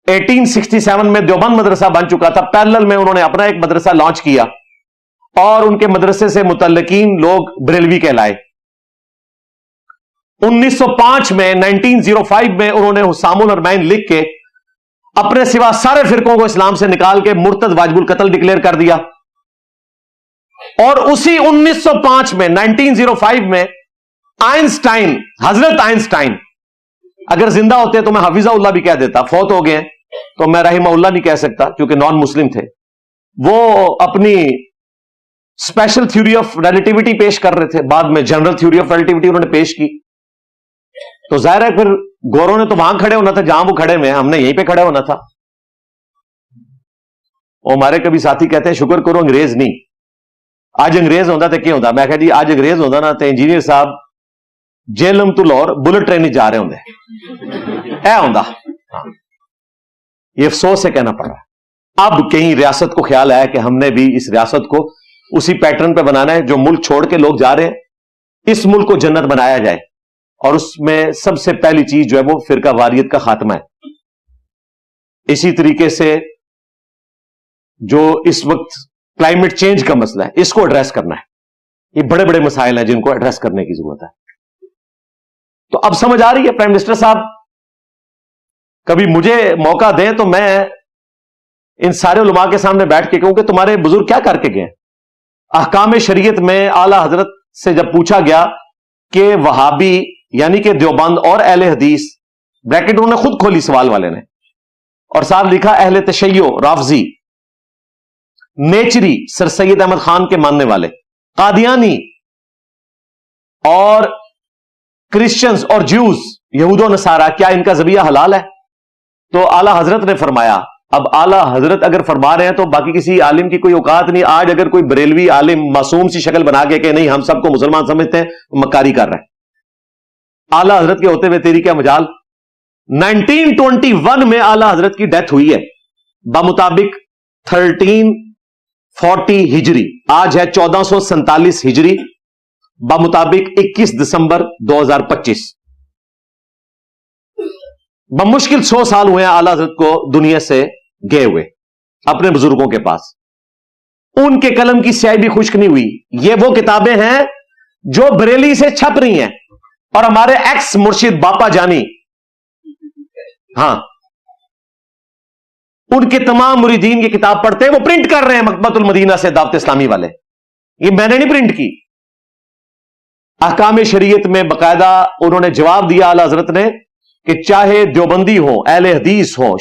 1867 में देवबंद मदरसा बन चुका था। पैरेलल में उन्होंने अपना एक मदरसा लॉन्च किया और उनके मदरसे से मुतल्लिकीन लोग बरेलवी कहलाए। 1905 में 1905 में उन्होंने हुस्सामुल अरबईन लिख के अपने सिवा सारे फिरकों को इस्लाम से निकाल के मुर्तद वाजिबुल कत्ल डिक्लेयर कर दिया। और उसी 1905 में 1905 में आइंस्टाइन, हजरत आइंस्टाइन अगर जिंदा होते तो मैं हफीज़ाउल्लाह भी कह देता, फौत हो गए तो मैं रहीमहुल्लाह नहीं कह सकता क्योंकि नॉन मुस्लिम थे। वो अपनी स्पेशल थ्योरी ऑफ रिलेटिविटी पेश कर रहे थे, बाद में जनरल थ्योरी ऑफ रिलेटिविटी उन्होंने पेश की। तो जाहिर है फिर गोरों ने तो वहां खड़े होना था जहां वो खड़े हुए हैं, हमने यहीं पे खड़े होना था। वो हमारे कभी साथी कहते हैं शुक्र करो अंग्रेज नहीं, आज अंग्रेज होता तो क्या होता। मैं कहा जी आज अंग्रेज होता ना तो इंजीनियर साहब जेलम तो लाहौर बुलेट ट्रेन जा रहे होंगे, ऐ होंदा। ये अफसोस से कहना पड़ रहा है। अब कहीं रियासत को ख्याल आया कि हमने भी इस रियासत को उसी पैटर्न पे बनाना है जो मुल्क छोड़ के लोग जा रहे हैं, इस मुल्क को जन्नत बनाया जाए। और उसमें सबसे पहली चीज जो है वो फिरका वारियत का खात्मा है। इसी तरीके से जो इस वक्त क्लाइमेट चेंज का मसला है, इसको एड्रेस करना है। ये बड़े बड़े मसाइल हैं जिनको एड्रेस करने की जरूरत है। तो अब समझ आ रही है प्राइम मिनिस्टर साहब, कभी मुझे मौका दें तो मैं इन सारे उलमा के सामने बैठ के कहूं कि तुम्हारे बुजुर्ग क्या करके गए। अहकाम शरीयत में आला हजरत से जब पूछा गया कि वहाबी यानी कि देवबंद और अहले हदीस, ब्रैकेट उन्होंने खुद खोली सवाल वाले ने, और साथ लिखा अहले तशय्यो राफजी, नेचरी सर सैयद अहमद खान के मानने वाले, कादियानी और क्रिश्चियंस और ज्यूज यहूदो नसारा, क्या इनका जबिया हलाल है? तो आला हजरत ने फरमाया, अब आला हजरत अगर फरमा रहे हैं तो बाकी किसी आलिम की कोई औकात नहीं। आज अगर कोई बरेलवी आलिम मासूम सी शक्ल बना के नहीं हम सबको मुसलमान समझते हैं, मक्कारी कर रहे हैं। आला हजरत के होते हुए तेरी क्या मजाल। 1921 में आला हजरत की डेथ हुई है बामुताबिक 1340 हिजरी, आज है 1447 हिजरी, बामुताबिक 21 दिसंबर 2025। बमुश्किल 100 साल हुए हैं आला हजरत को दुनिया से गए हुए अपने बुजुर्गों के पास। उनके कलम की स्याही भी खुश्क नहीं हुई। ये वो किताबें हैं जो बरेली से छप रही हैं और हमारे एक्स मुर्शिद बापा जानी, हां, उनके तमाम मुरीदीन की किताब पढ़ते हैं, वो प्रिंट कर रहे हैं मकबतुल मदीना से दावत इस्लामी वाले। ये मैंने नहीं प्रिंट की। अहकाम शरीयत में बकायदा उन्होंने जवाब दिया आला हजरत ने कि चाहे देवबंदी हो, अहले हदीस हो,